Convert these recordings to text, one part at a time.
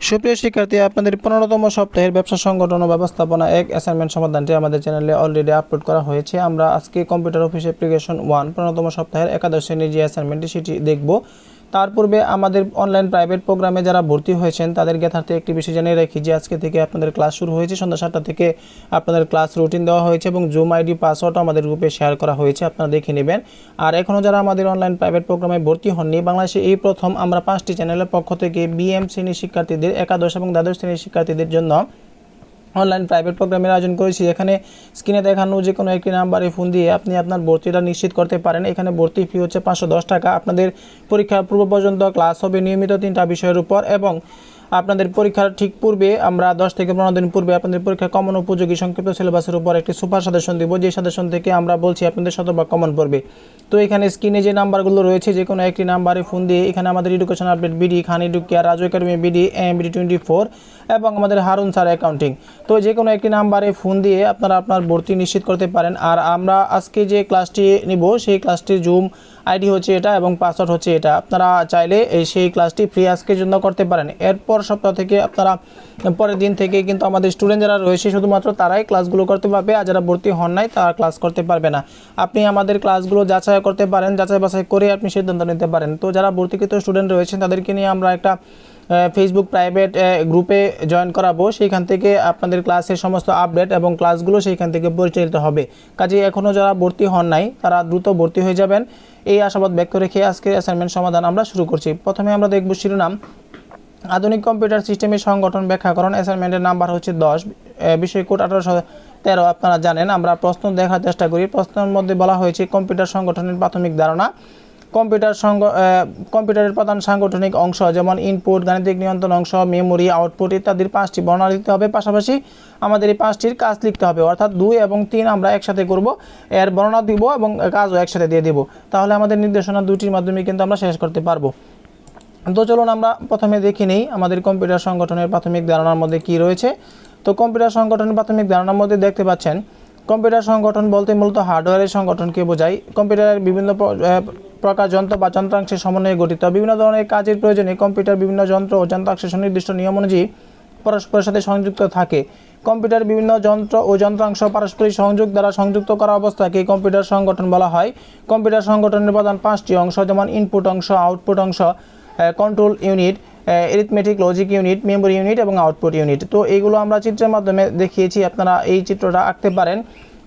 সুপ্রিয় শিক্ষার্থী, আপনাদের 15তম সপ্তাহের ব্যবসা সংগঠন ও ব্যবস্থাপনা এক অ্যাসাইনমেন্ট সমাধানটি আমাদের চ্যানেলে অলরেডি আপলোড করা হয়েছে। আমরা আজকে কম্পিউটার অফিস অ্যাপ্লিকেশন 1 15তম সপ্তাহের একাদশ শ্রেণীর যে অ্যাসাইনমেন্টটি সেটি দেখব। তার পূর্বে আমাদের অনলাইন প্রাইভেট প্রোগ্রামে যারা ভর্তি হয়েছেন তাদের জ্ঞাতার্থে একটি বিষয় জানিয়ে রাখি যে আজকে থেকে আপনাদের ক্লাস শুরু হয়েছে। সন্ধ্যা 7টা থেকে আপনাদের ক্লাস রুটিন দেওয়া হয়েছে এবং জুম আইডি পাসওয়ার্ডও আমাদের গ্রুপে শেয়ার করা হয়েছে, আপনারা দেখে নেবেন। আর এখনও যারা আমাদের অনলাইন প্রাইভেট প্রোগ্রামে ভর্তি হননি, বাংলাদেশে এই প্রথম আমরা 5টি চ্যানেলের পক্ষ থেকে বিএম শ্রেণীর শিক্ষার্থীদের, একাদশ এবং দ্বাদশ শ্রেণীর শিক্ষার্থীদের জন্য অনলাইন প্রাইভেট প্রোগ্রামের আয়োজন করেছি। এখানে স্ক্রিনে দেখানো যে কোনো একটি নাম্বারে ফোন দিয়ে আপনি আপনার ভর্তিটা নিশ্চিত করতে পারেন। এখানে ভর্তি ফি হচ্ছে 510 টাকা। আপনাদের পরীক্ষার পূর্ব পর্যন্ত ক্লাস হবে নিয়মিত 3টা বিষয়ের উপর এবং আপনাদের পরীক্ষার ঠিক পূর্বে আমরা 10 থেকে 15 দিন পূর্বে আপনাদের পরীক্ষা কমন উপযোগী সংক্ষিপ্ত সিলেবাসের উপর একটি সুপার সাজেশন দেব, যে সাজেশন থেকে আমরা বলছি আপনাদের শতভাগ কমন পড়বে। তো এখানে স্ক্রিনে যে নাম্বারগুলো রয়েছে যে কোনো একটি নাম্বারে ফোন দিয়ে এখানে আমাদের Education Update BD, Khan Educare, Raju Academy BD, BD 24 এবং আমাদের হারুন স্যার অ্যাকাউন্টিং, তো যে কোনো একটি নাম্বারে ফোন দিয়ে আপনারা আপনার ভর্তি নিশ্চিত করতে পারেন। আর আমরা আজকে যে ক্লাসটি নিব সেই ক্লাসটির জুম আইডি হচ্ছে এটা এবং পাসওয়ার্ড হচ্ছে এটা। আপনারা চাইলে সেই ক্লাসটি ফ্রি আজকের জন্য করতে পারেন। এরপর সপ্তাহ থেকে আপনারা পরের দিন থেকে কিন্তু আমাদের স্টুডেন্ট যারা রয়েছে শুধুমাত্র তারাই ক্লাসগুলো করতে পারবে, আর যারা ভর্তি হন নাই তারা ক্লাস করতে পারবে না। আপনি আমাদের ক্লাসগুলো যাচাই করতে পারেন, যাচাই বাছাই করে আপনি সিদ্ধান্ত নিতে পারেন। তো যারা ভর্তিকৃত স্টুডেন্ট রয়েছেন তাদেরকে নিয়ে আমরা একটা ফেসবুক প্রাইভেট গ্রুপে জয়েন করাবো। সেইখান থেকে আপনাদের ক্লাসের সমস্ত আপডেট এবং ক্লাসগুলো সেইখান থেকে পরিচালিত হবে। কাজে এখনও যারা ভর্তি হন নাই তারা দ্রুত ভর্তি হয়ে যাবেন, এই আশাবাদ ব্যক্ত রেখে আজকের অ্যাসাইনমেন্ট সমাধান আমরা শুরু করছি। প্রথমে আমরা দেখব শিরোনাম আধুনিক কম্পিউটার সিস্টেমের সংগঠন ব্যাখ্যাকরণ। অ্যাসাইনমেন্টের নাম্বার হচ্ছে 10, বিষয় কোড 1813। আপনারা জানেন, আমরা প্রশ্ন দেখার চেষ্টা করি। প্রশ্নের মধ্যে বলা হয়েছে কম্পিউটার সংগঠনের প্রাথমিক ধারণা। কম্পিউটারের প্রধান সাংগঠনিক অংশ যেমন ইনপুট, গাণিতিক নিয়ন্ত্রণ অংশ, মেমোরি, আউটপুট ইত্যাদির 5টি বর্ণনা দিতে হবে। পাশাপাশি আমাদের এই 5টির কাজ লিখতে হবে, অর্থাৎ 2 এবং 3 আমরা একসাথে করব, এর বর্ণনা দিব এবং কাজও একসাথে দিয়ে দেব। তাহলে আমাদের নির্দেশনা 2টির মাধ্যমে কিন্তু আমরা শেষ করতে পারবো। তো চলুন আমরা প্রথমে দেখে নেই আমাদের কম্পিউটার সংগঠনের প্রাথমিক ধারণার মধ্যে কি রয়েছে। তো কম্পিউটার সংগঠনের প্রাথমিক ধারণার মধ্যে দেখতে পাচ্ছেন কম্পিউটার সংগঠন বলতে মূলত হার্ডওয়্যারের সংগঠনকে বোঝায়। কম্পিউটারের বিভিন্ন প্রকার যন্ত্র বা যন্ত্রাংশের সমন্বয়ে গঠিত। বিভিন্ন ধরনের কাজের প্রয়োজনে কম্পিউটার বিভিন্ন যন্ত্র ও যন্ত্রাংশের সুনির্দিষ্ট নিয়ম অনুযায়ী পরস্পরের সাথে সংযুক্ত থাকে। কম্পিউটার বিভিন্ন যন্ত্র ও যন্ত্রাংশ পারস্পরিক সংযোগ দ্বারা সংযুক্ত করা অবস্থাকে কম্পিউটার সংগঠন বলা হয়। কম্পিউটার সংগঠনের প্রধান 5টি অংশ যেমন ইনপুট অংশ, আউটপুট অংশ, control unit, arithmetic logic unit, memory unit এবং আউটপুট ইউনিট। তো এইগুলো আমরা চিত্রের মাধ্যমে দেখিয়েছি, আপনারা এই চিত্রটা আঁকতে পারেন।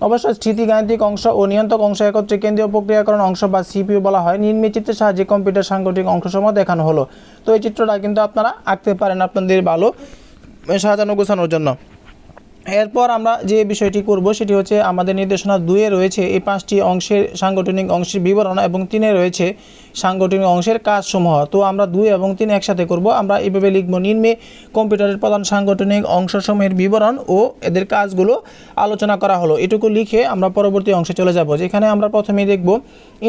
অবশ্যই স্থিতি গাণিতিক অংশ ও নিয়ন্ত্রক অংশ একত্রে কেন্দ্রীয় প্রক্রিয়াকরণ অংশ বা সিপিইউ বলা হয়। নির্মিত চিত্রের সাহায্যে কম্পিউটার সাংগঠনিক অংশসমূহ দেখানো হলো। তো এই চিত্রটা কিন্তু আপনারা আঁকতে পারেন আপনাদের ভালো সাজানো গোছানোর জন্য। এরপর আমরা যে বিষয়টি করব সেটি হচ্ছে আমাদের নির্দেশনা 2-এ রয়েছে এই 5টি অংশের সাংগঠনিক অংশের বিবরণ এবং 3-এ রয়েছে সাংগঠনিক অংশের কাজসমূহ। তো আমরা 2 এবং 3 একসাথে করব। আমরা এইভাবে লিখব, নিম্নে কম্পিউটারের প্রধান সাংগঠনিক অংশসমূহের বিবরণ ও এদের কাজগুলো আলোচনা করা হলো। এটুকু লিখে আমরা পরবর্তী অংশে চলে যাব, যেখানে আমরা প্রথমেই দেখব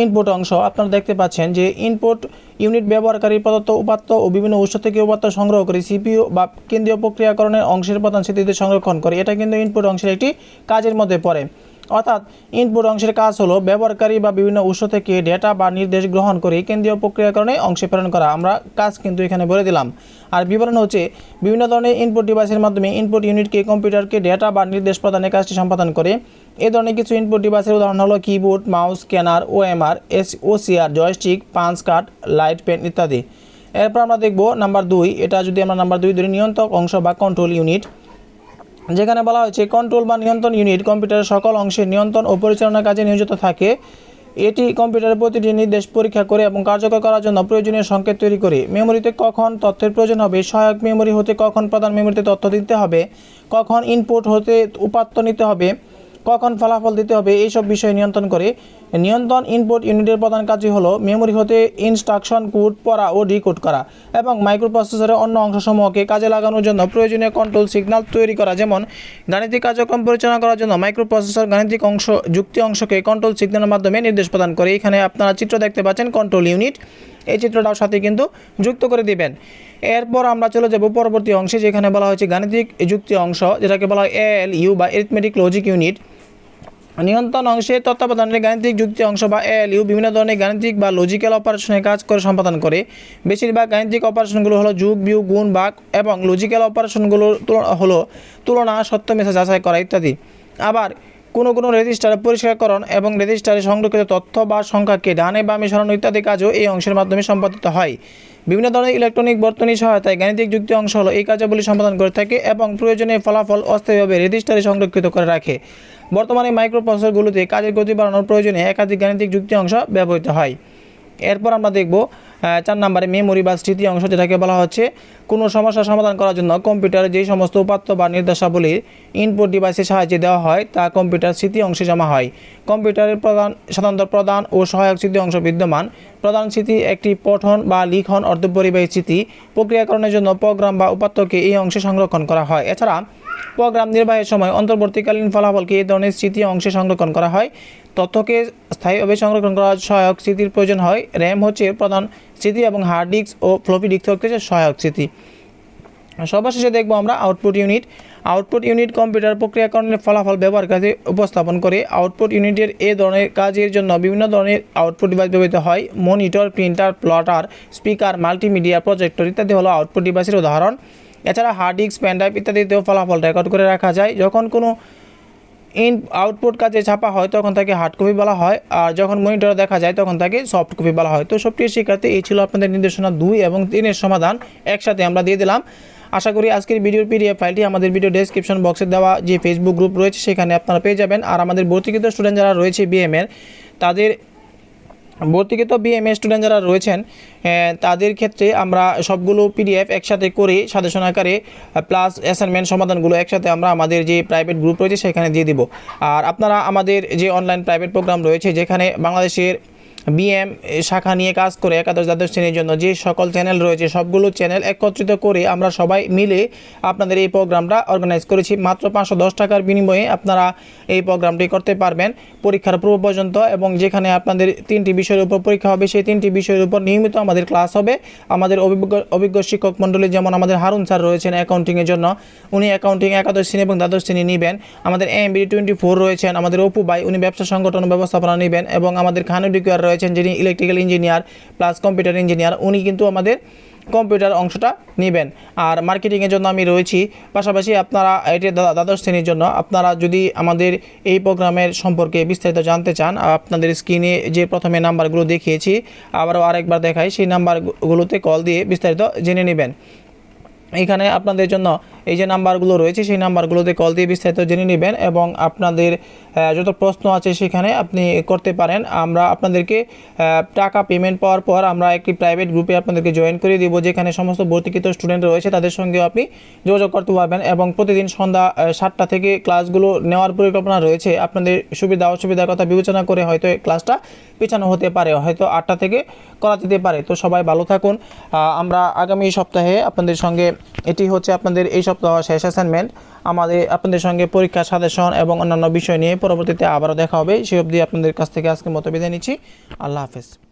ইনপুট অংশ। আপনারা দেখতে পাচ্ছেন যে ইনপুট ইউনিট ব্যবহারকারী প্রদত্ত উপাত্ত ও বিভিন্ন উৎস থেকে উপাত্ত সংগ্রহ করে সিপিইউ বা কেন্দ্রীয় প্রক্রিয়াকরণের অংশের প্রধান স্মৃতিতে সংরক্ষণ করে। এটা কিন্তু ইনপুট অংশের একটি কাজের মধ্যে পড়ে। অর্থাৎ ইনপুট অংশের কাজ হলো ব্যবহারকারী বা বিভিন্ন উৎস থেকে ডেটা বা নির্দেশ গ্রহণ করে কেন্দ্রীয় প্রক্রিয়াকরণে অংশে প্রেরণ করা। আমরা কাজ কিন্তু এখানে বলে দিলাম। আর বিবরণ হচ্ছে বিভিন্ন ধরনের ইনপুট ডিভাইসের মাধ্যমে ইনপুট ইউনিটকে কম্পিউটারকে ডেটা বা নির্দেশ প্রদানের কাজটি সম্পাদন করে। এই ধরনের কিছু ইনপুট ডিভাইসের উদাহরণ হলো keyboard, mouse, scanner, OMR, OCR, joystick, punch card, light pen ইত্যাদি। এরপর আমরা দেখব নাম্বার 2। এটা যদি আমরা নাম্বার 2 ধরি, নিয়ন্ত্রক অংশ বা কন্ট্রোল ইউনিট, যেখানে বলা হয়েছে কন্ট্রোল বা নিয়ন্ত্রণ ইউনিট কম্পিউটারের সকল অংশের নিয়ন্ত্রণ ও পরিচালনার কাজে নিয়োজিত থাকে। এটি কম্পিউটারের প্রতিটি নির্দেশ পরীক্ষা করে এবং কার্যকর করার জন্য প্রয়োজনীয় সংকেত তৈরি করে। মেমোরিতে কখন তথ্যের প্রয়োজন হবে, সহায়ক মেমোরি হতে কখন প্রধান মেমোরিতে তথ্য দিতে হবে, কখন ইনপুট হতে উপাত্ত নিতে হবে, কখন ফলাফল দিতে হবে, এইসব বিষয় নিয়ন্ত্রণ করে। নিয়ন্ত্রণ ইনপুট ইউনিটের প্রধান কাজই হলো মেমোরি হতে ইনস্ট্রাকশন কোড পড়া ও ডিকোড করা এবং মাইক্রোপ্রসেসরের অন্য অংশসমূহকে কাজে লাগানোর জন্য প্রয়োজনীয় কন্ট্রোল সিগন্যাল তৈরি করা। যেমন গাণিতিক কার্যক্রম পরিচালনা করার জন্য মাইক্রোপ্রসেসর গাণিতিক অংশ যুক্তি অংশকে কন্ট্রোল সিগন্যালের মাধ্যমে নির্দেশ প্রদান করে। এখানে আপনারা চিত্র দেখতে পাচ্ছেন কন্ট্রোল ইউনিট, এই চিত্রটার সাথে কিন্তু যুক্ত করে দিবেন। এরপর আমরা চলে যাব পরবর্তী অংশে, যেখানে বলা হয়েছে গাণিতিক যুক্তি অংশ, যেটাকে বলা হয় এএলইউ বা অ্যারিথমেটিক লজিক ইউনিট। নিয়ন্ত্রণ অংশে তত্ত্বাবধানের গাণিতিক যুক্তি অংশ বা এএলইউ বিভিন্ন ধরনের গাণিতিক বা লজিক্যাল অপারেশনের কাজ করে সম্পাদন করে। বেশিরভাগ গাণিতিক অপারেশনগুলো হলো যোগ, বিয়োগ, গুণ, ভাগ এবং লজিক্যাল অপারেশনগুলো হলো তুলনা, সত্য মিথ্যা যাচাই করা ইত্যাদি। আবার কোনো রেজিস্টারে পরিষ্কারকরণ এবং রেজিস্টারে সংরক্ষিত তথ্য বা সংখ্যাকে ডানে বামে সরানো ইত্যাদি কাজও এই অংশের মাধ্যমে সম্পাদিত হয়। বিভিন্ন ধরনের ইলেকট্রনিক বর্তনী সহায়তায় গাণিতিক যুক্তি অংশ হলো এই কার্যাবলী সম্পাদন করে থাকে এবং প্রয়োজনীয় ফলাফল অস্থায়ীভাবে রেজিস্টারে সংরক্ষিত করে রাখে। বর্তমানে মাইক্রোপ্রসেসরগুলোতে কাজের গতি বাড়ানোর প্রয়োজনে একাধিক গাণিতিক যুক্তি অংশ ব্যবহৃত হয়। এরপর আমরা দেখব 4 নম্বরে মেমোরি বা স্মৃতি অংশ, যেটাকে বলা হচ্ছে কোনো সমস্যার সমাধান করার জন্য কম্পিউটারে যেই সমস্ত উপাত্ত বা নির্দেশাবলীর ইনপুট ডিভাইসের সাহায্যে দেওয়া হয় তা কম্পিউটার স্মৃতি অংশে জমা হয়। কম্পিউটারের সাধারণত প্রধান ও সহায়ক স্মৃতি অংশ বিদ্যমান। প্রধান স্মৃতি একটি পঠন বা লিখন অর্ধপরিবাহী স্মৃতি। প্রক্রিয়াকরণের জন্য প্রোগ্রাম বা উপাত্তকে এই অংশে সংরক্ষণ করা হয়। এছাড়া প্রোগ্রাম নির্বাহের সময় অন্তর্বর্তীকালীন ফলাফলকে এই ধরনের স্মৃতি অংশে সংরক্ষণ করা হয়। তথ্যকে স্থায়ীভাবে সংরক্ষণ করার সহায়ক স্মৃতির প্রয়োজন হয়। র্যাম হচ্ছে প্রধান স্মৃতি এবং হার্ড ডিস্ক ও ফ্লপি ডিস্ক হচ্ছে সহায়ক স্মৃতি। সর্বশেষে দেখব আমরা output unit. Output unit computer প্রক্রিয়াকরণের ফলাফল ব্যবহারকারীকে উপস্থাপন করে। আউটপুট ইউনিটের এ ধরনের কাজের জন্য বিভিন্ন ধরনের আউটপুট ডিভাইস ব্যবহৃত হয়। Monitor, printer, plotter, speaker, multimedia, projector ইত্যাদি হলো আউটপুট ডিভাইসের উদাহরণ। এছাড়া হার্ড ডিস্ক, পেন ড্রাইভ ইত্যাদিতেও ফলাফল রেকর্ড করে রাখা যায়। যখন কোনো আউটপুট কাজে ছাপা হয় তখন তাকে হার্ড কপি বলা হয়, আর যখন মনিটরে দেখা যায় তখন তাকে সফট কপি বলা হয়। তো সবটি শিক্ষার্থী, এই ছিল আপনাদের নির্দেশনা 2 এবং 3 সমাধান একসাথে আমরা দিয়ে দিলাম। আশা করি আজকের ভিডিওর পিডিএফ ফাইলটি আমাদের ভিডিও ডেসক্রিপশন বক্সে দেওয়া যে ফেসবুক গ্রুপ রয়েছে সেখানে আপনারা পেয়ে যাবেন। আর আমাদের ভর্তিকৃত স্টুডেন্ট যারা রয়েছে বিএমের, তাদের ভর্তিকৃত বিএমএ স্টুডেন্ট যারা রয়েছেন তাদের ক্ষেত্রে আমরা সবগুলো পিডিএফ একসাথে করে সাজেশন আকারে প্লাস অ্যাসাইনমেন্ট সমাধানগুলো একসাথে আমরা আমাদের যে প্রাইভেট গ্রুপ রয়েছে সেখানে দিয়ে দিব। আর আপনারা আমাদের যে অনলাইন প্রাইভেট প্রোগ্রাম রয়েছে যেখানে বাংলাদেশের বিএম শাখা নিয়ে কাজ করে একাদশ দ্বাদশ শ্রেণীর জন্য যে সকল চ্যানেল রয়েছে সবগুলো চ্যানেল একত্রিত করে আমরা সবাই মিলে আপনাদের এই প্রোগ্রামটা অর্গানাইজ করেছি। মাত্র 510 টাকার বিনিময়ে আপনারা এই প্রোগ্রামটি করতে পারবেন পরীক্ষার পূর্ব পর্যন্ত, এবং যেখানে আপনাদের 3টি বিষয়ের উপর পরীক্ষা হবে সেই 3টি বিষয়ের উপর নিয়মিত আমাদের ক্লাস হবে। আমাদের অভিজ্ঞ শিক্ষক মণ্ডলী, যেমন আমাদের হারুন স্যার রয়েছেন অ্যাকাউন্টিংয়ের জন্য, উনি অ্যাকাউন্টিং একাদশ শ্রেণী এবং দ্বাদশ শ্রেণী নেবেন। আমাদের এমবিডি 24 রয়েছেন আমাদের অপু ভাই, উনি ব্যবসা সংগঠন ব্যবস্থাপনা নেবেন, এবং আমাদের খানুডিকুয়ার রয়েছেন যিনি electrical engineer plus computer engineer, উনি কিন্তু আমাদের কম্পিউটার অংশটা নেবেন। আর মার্কেটিংয়ের জন্য আমি রয়েছি। পাশাপাশি আপনারা এটি দ্বাদশ শ্রেণীর জন্য আপনারা যদি আমাদের এই প্রোগ্রামের সম্পর্কে বিস্তারিত জানতে চান, আপনাদের স্ক্রিনে যে প্রথমে নাম্বারগুলো দেখিয়েছি আবারও আরেকবার দেখাই, সেই নাম্বারগুলোতে কল দিয়ে বিস্তারিত জেনে নেবেন। এখানে আপনাদের জন্য এই যে নাম্বারগুলো রয়েছে সেই নাম্বারগুলোতে কল দিয়ে বিস্তারিত জেনে নেবেন, এবং আপনাদের যত প্রশ্ন আছে সেখানে আপনি করতে পারেন। আমরা আপনাদেরকে টাকা পেমেন্ট পাওয়ার পর আমরা একটি প্রাইভেট গ্রুপে আপনাদেরকে জয়েন করে দিব, যেখানে সমস্ত ভর্তিকৃত স্টুডেন্ট রয়েছে তাদের সঙ্গেও আপনি যোগাযোগ করতে পারবেন। এবং প্রতিদিন সন্ধ্যা 7টা থেকে ক্লাসগুলো নেওয়ার পরিকল্পনা রয়েছে। আপনাদের সুবিধা অসুবিধার কথা বিবেচনা করে হয়তো ক্লাসটা পেছানো হতে পারে, হয়তো 8টা থেকে করা যেতে পারে। তো সবাই ভালো থাকুন। আমরা আগামী সপ্তাহে আপনাদের সঙ্গে, এটি হচ্ছে আপনাদের এই সপ্তাহ শেষ অ্যাসাইনমেন্ট, আপনাদের সঙ্গে পরীক্ষা সাজেশন এবং অন্যান্য বিষয় নিয়ে পরবর্তীতে আবারও দেখা হবে। সেই অবধি আপনাদের কাছ থেকে আজকের মতো বিদায় নিচ্ছি। আল্লাহ হাফেজ।